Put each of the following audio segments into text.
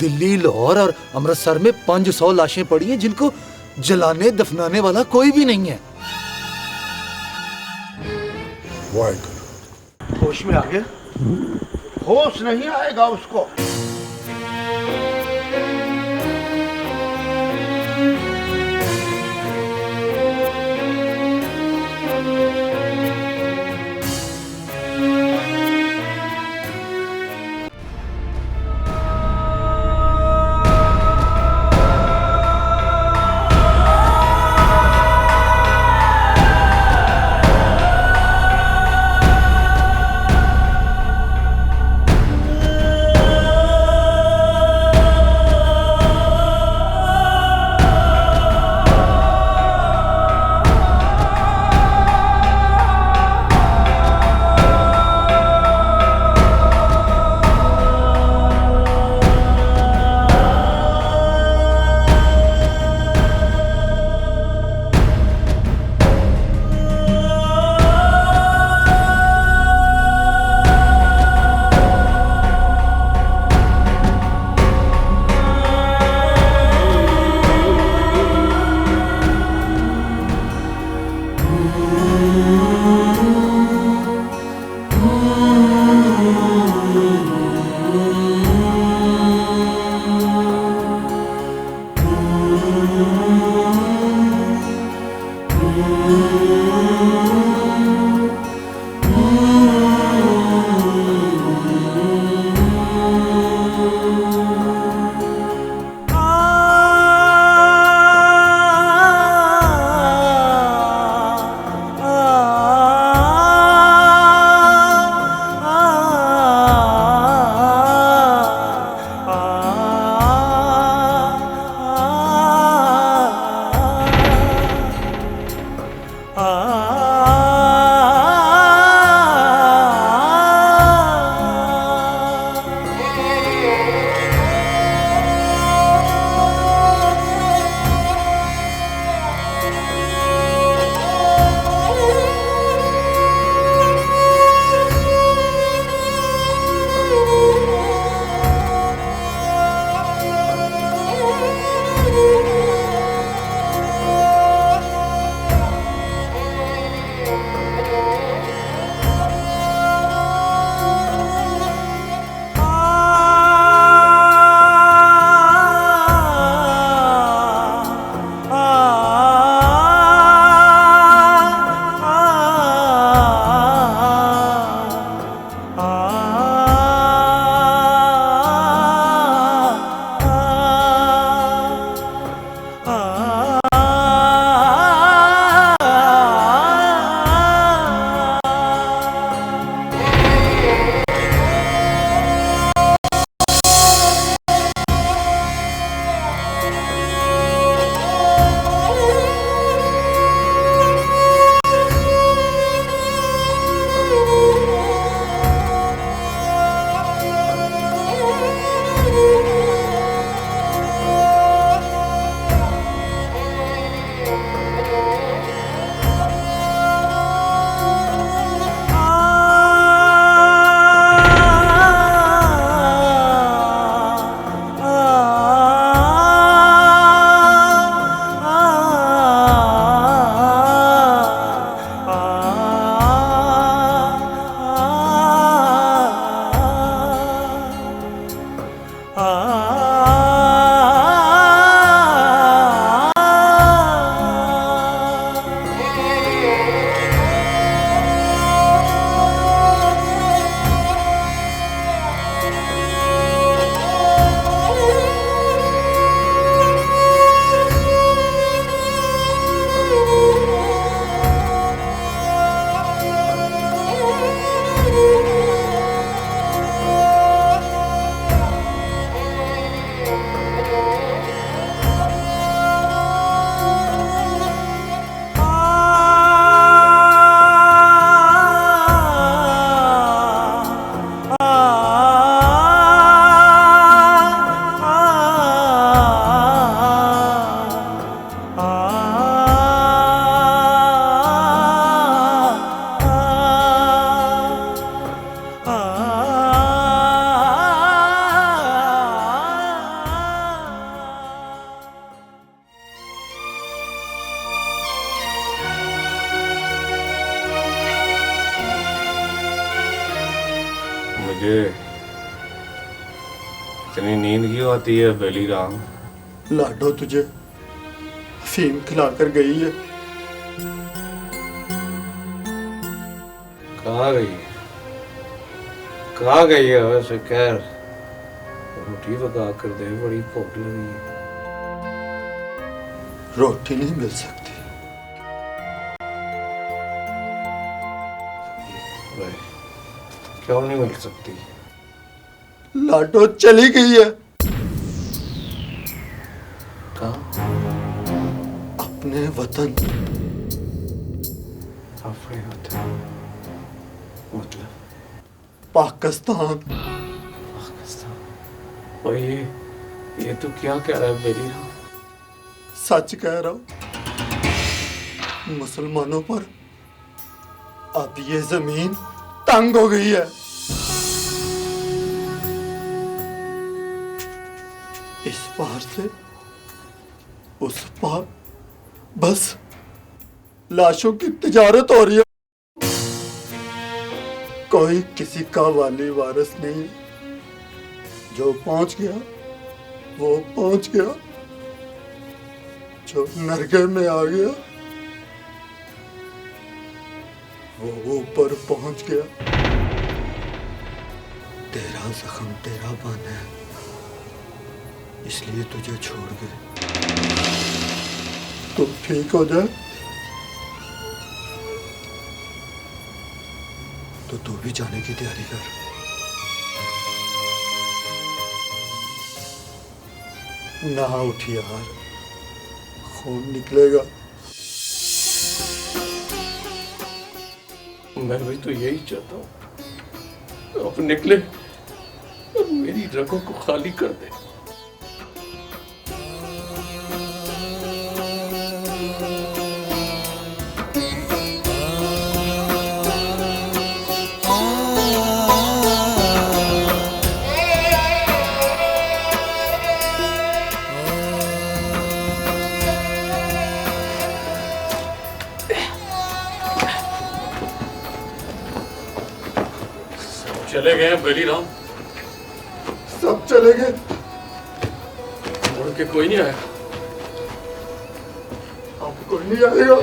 दिल्ली, लाहौर और अमृतसर में 500 लाशें पड़ी हैं जिनको जलाने दफनाने वाला कोई भी नहीं है। होश में आ गया? होश नहीं आएगा उसको। तुझे इतनी नींद क्यों आती है बेली राम? लाडो तुझे अफीम खिलाकर गई है। कहाँ गई? कहाँ गई है वैसे? खैर रोटी पका कर दे, बड़ी भूख लगी है। रोटी नहीं मिल सकती। भाई, क्यों नहीं मिल सकती? लाडो चली गई है कहाँ? अपने वतन। अपने वतन मतलब पाकिस्तान। पाकिस्तान? और ये तू क्या कह रहा है बेली राम? सच कह रहा हूं। मुसलमानों पर अब ये जमीन तंग हो गई है। इस पार से उस पार बस लाशों की तिजारत हो रही है। कोई किसी का वाली वारिस नहीं। जो पहुंच गया वो पहुंच गया, जो नरगे में आ गया वो ऊपर पहुंच गया। तेरा जख्म तेरा बन है, इसलिए तुझे छोड़ गए। तू ठीक हो जाए तो तू भी जाने की तैयारी कर। ना उठ यार, खून निकलेगा। मैं भी तो यही चाहता हूँ, अब निकले और मेरी रगों को खाली कर दे। चले गए हैं बेली राम? सब चले गए। मुड़ के कोई नहीं आया? अब कोई नहीं आएगा।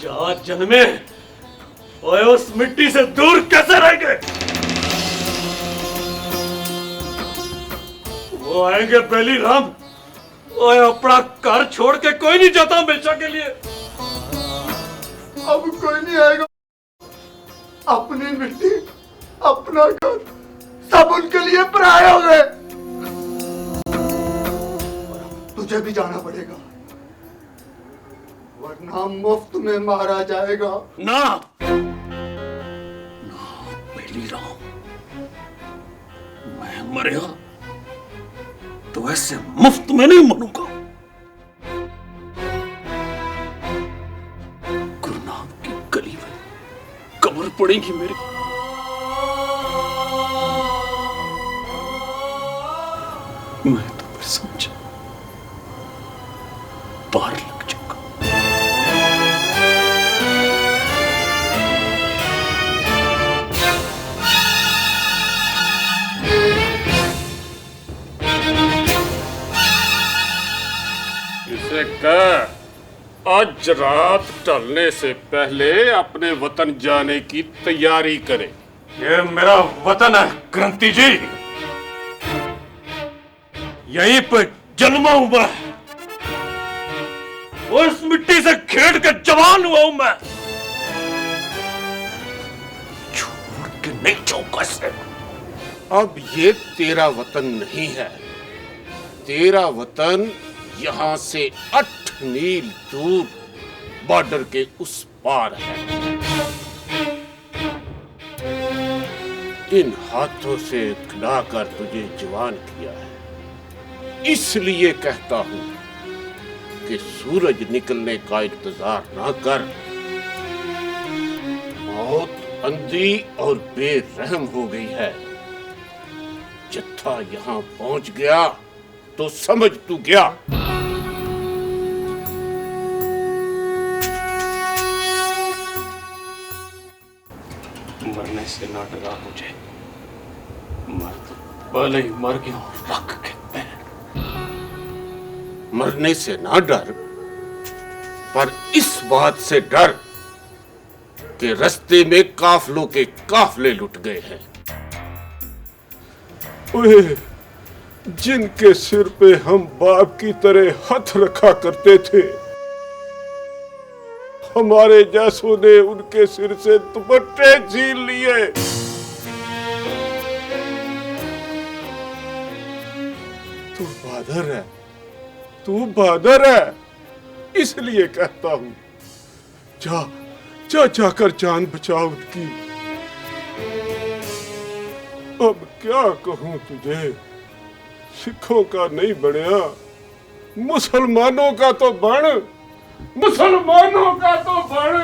जा जन्मे, ओए उस मिट्टी से दूर कैसे रह गए? वो आएंगे बेली राम। ओए अपना घर छोड़ के कोई नहीं जाता हमेशा के लिए। अब कोई नहीं आएगा। अपनी मिट्टी, अपना घर, सब उनके लिए पराये हो गए। तुझे भी जाना पड़ेगा, वरना मुफ्त में मारा जाएगा। ना ना बेली राम, मैं मरेगा तो ऐसे मुफ्त में नहीं मरूंगा। गुरनाम की गली में कब्र पड़ेगी मेरी। मैं तो फिर समझा पार लग चुका। इसे कह आज रात ढलने से पहले अपने वतन जाने की तैयारी करे। ये मेरा वतन है क्रांति जी, यहीं पे जन्मा हूं मैं, उस मिट्टी से खेड़ के जवान हुआ हूं मैं। छोड़ के नहीं जाऊंगा इसे। अब ये तेरा वतन नहीं है। तेरा वतन यहां से 8 मील दूर बॉर्डर के उस पार है। इन हाथों से खिलाकर तुझे जवान किया है, इसलिए कहता हूं कि सूरज निकलने का इंतजार ना कर। मौत अंधी और बेरहम हो गई है। जत्था यहां पहुंच गया तो समझ तू गया। मरने से ना डरा मुझे, मैं तो पहले ही मर गया हूं रख के पैर। मरने से ना डर, पर इस बात से डर कि रास्ते में काफलों के काफले लुट गए हैं। ओए, जिनके सिर पे हम बाप की तरह हाथ रखा करते थे, हमारे जैसों ने उनके सिर से दुपट्टे छीन लिए। तू बहादुर है, तू बहादुर है, इसलिए कहता हूं, जा जा जाकर जान बचा उनकी। अब क्या कहूं तुझे, सिखों का नहीं बढ़िया, मुसलमानों का तो बन, मुसलमानों का तो बन।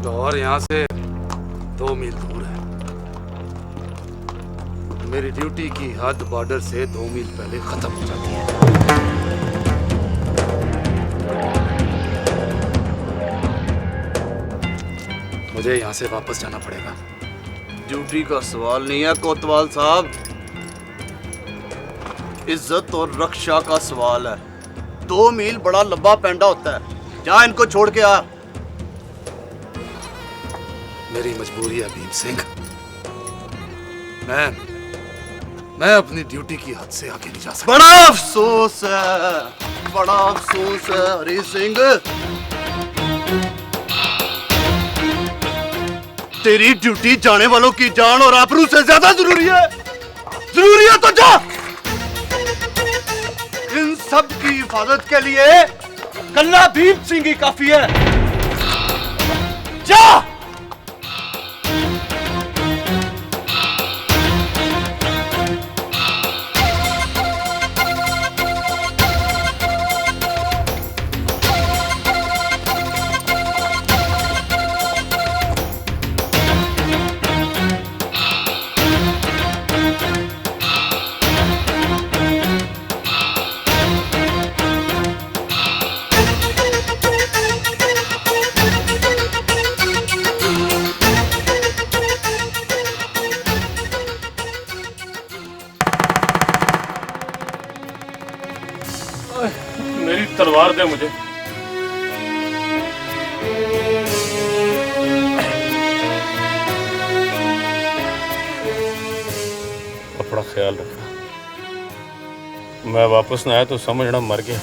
लाहौर यहाँ से 2 मील दूर है। मेरी ड्यूटी की हद बॉर्डर से 2 मील पहले खत्म हो जाती है। मुझे यहाँ से वापस जाना पड़ेगा। ड्यूटी का सवाल नहीं है कोतवाल साहब, इज्जत और रक्षा का सवाल है। 2 मील बड़ा लंबा पैंडा होता है, जा इनको छोड़ के आ। मेरी मजबूरी है भीम सिंह, मैं अपनी ड्यूटी की हद से आगे नहीं जा सकता। बड़ा अफसोस है, बड़ा अफसोस है हरी सिंह, तेरी ड्यूटी जाने वालों की जान और आबरू से ज्यादा जरूरी है। जरूरी है तो जा। इन सब की हिफाजत के लिए कल्ला भीम सिंह ही काफी है। जा। मेरी तलवार दे मुझे। अपना ख्याल रखना, मैं वापस ना आया तो समझना मर गया।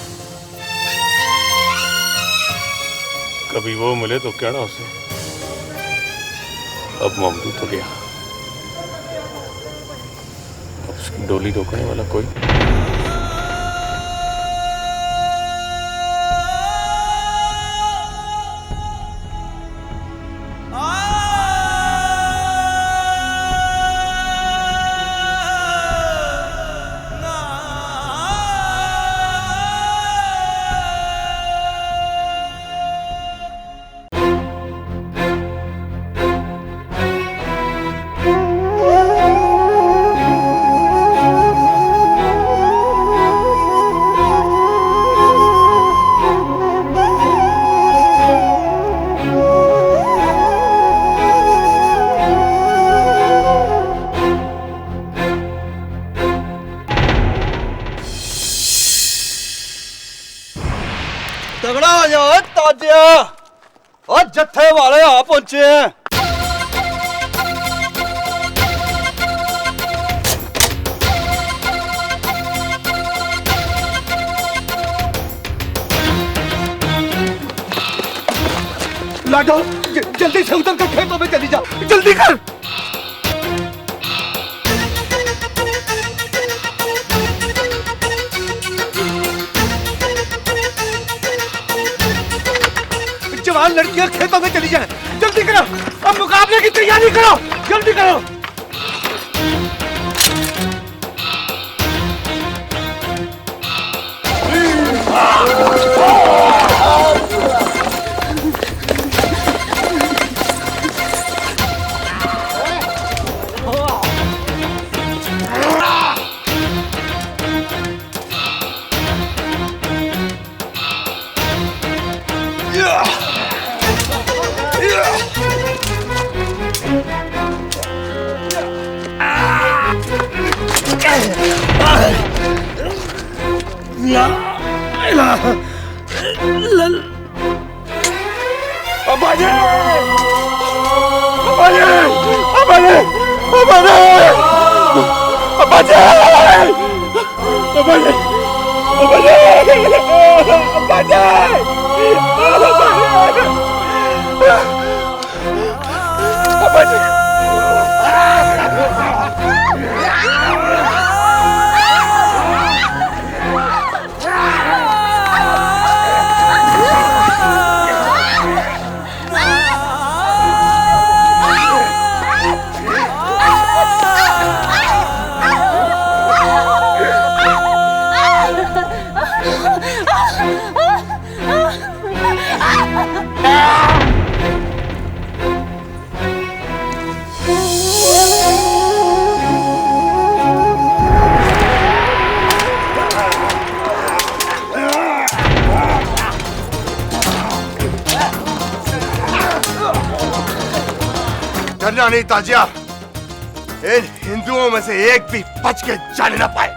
कभी वो मिले तो कहना उसे अब ममदूद हो गया, अब उसकी डोली रोकने वाला कोई। तगड़ा हो जाओ ताजिया और जत्थे वाले आ पहुंचे हैं। लाडो जल्दी से उतर कर खेतों में चली जा, जल्दी कर। जवान लड़कियां खेतों में चली जाएं, जल्दी करो, अब मुकाबले की तैयारी करो, जल्दी करो। डरना नहीं ताजिया, इन हिंदुओं में से एक भी बच के जाने ना पाए।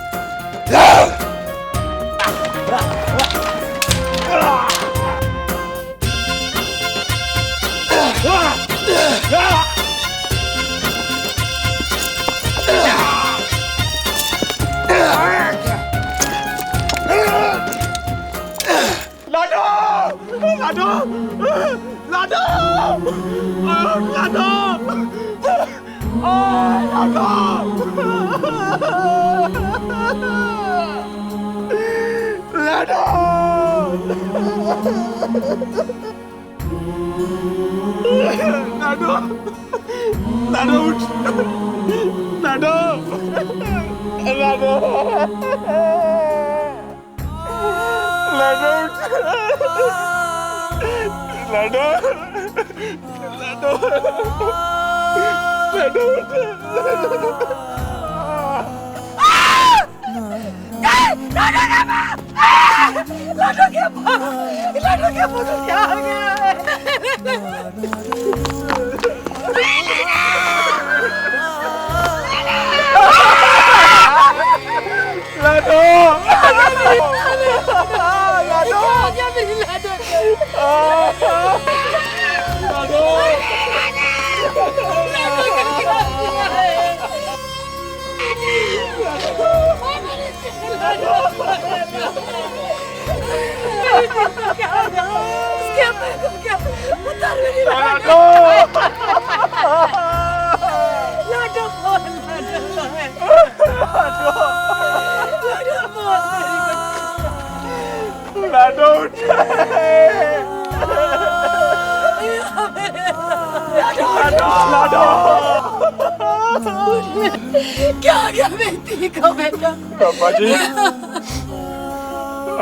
क्या क्या बेटी का बेटा? पापा जी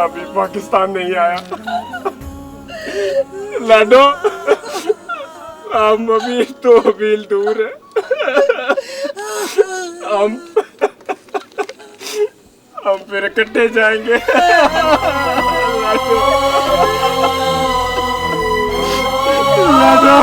अभी पाकिस्तान नहीं आया। लाडो हम अभी 2 मील दूर है। हम फिर इकट्ठे जाएंगे। लाडो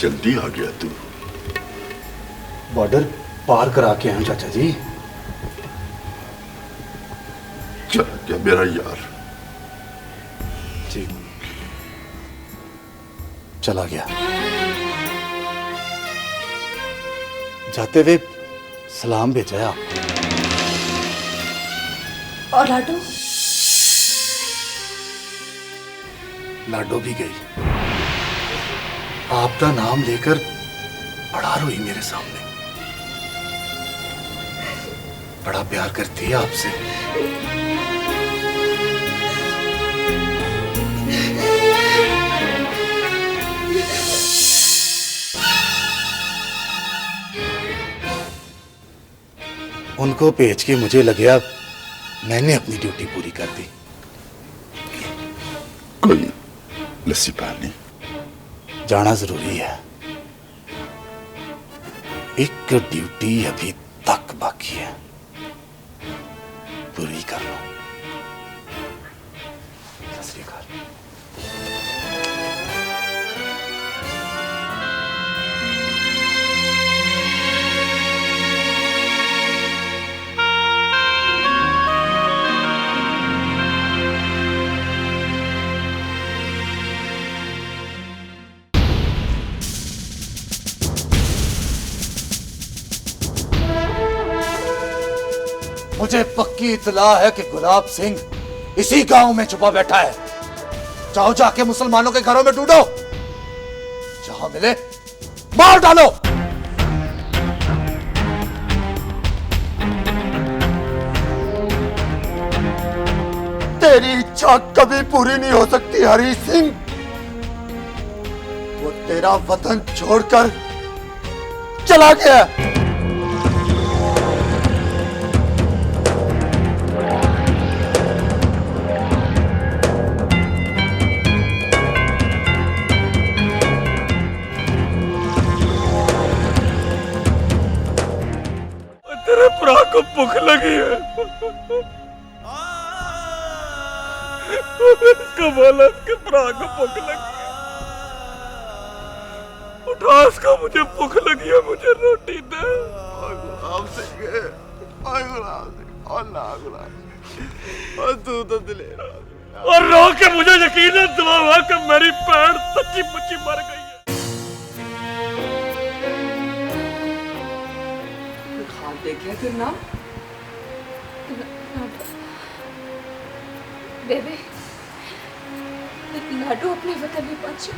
जल्दी आ गया तू। बॉर्डर पार करा के आया हूं चाचा जी। चल क्या मेरा यार। जी चला गया। जाते हुए सलाम भेजा है आपको। और लाडो? लाडो भी गई। आपका नाम लेकर बड़ा रोई मेरे सामने। बड़ा प्यार करती है आपसे। उनको भेज के मुझे लगा मैंने अपनी ड्यूटी पूरी कर दी। कोई लस्सी पानी? जाना जरूरी है। एक ड्यूटी अभी तक बाकी है, पूरी कर लो। सत श्री अकाल। मुझे पक्की इतला है कि गुलाब सिंह इसी गांव में छुपा बैठा है। जाओ जाके मुसलमानों के घरों में ढूंढो, जहां मिले मार डालो। तेरी इच्छा कभी पूरी नहीं हो सकती हरी सिंह। वो तेरा वतन छोड़कर चला गया। तेरे भरा को भूख लगी है। कमाल के भरा को भूख लगी है। उठा इसको, मुझे भूख लगी है, मुझे रोटी दे। और रो के मुझे यकीन है दुआ हुआ कि मेरी पैर सच्ची मुच्ची मर गई है। देखिए फिर ना बेबे, लाडो अपने वतन में पहुंचे।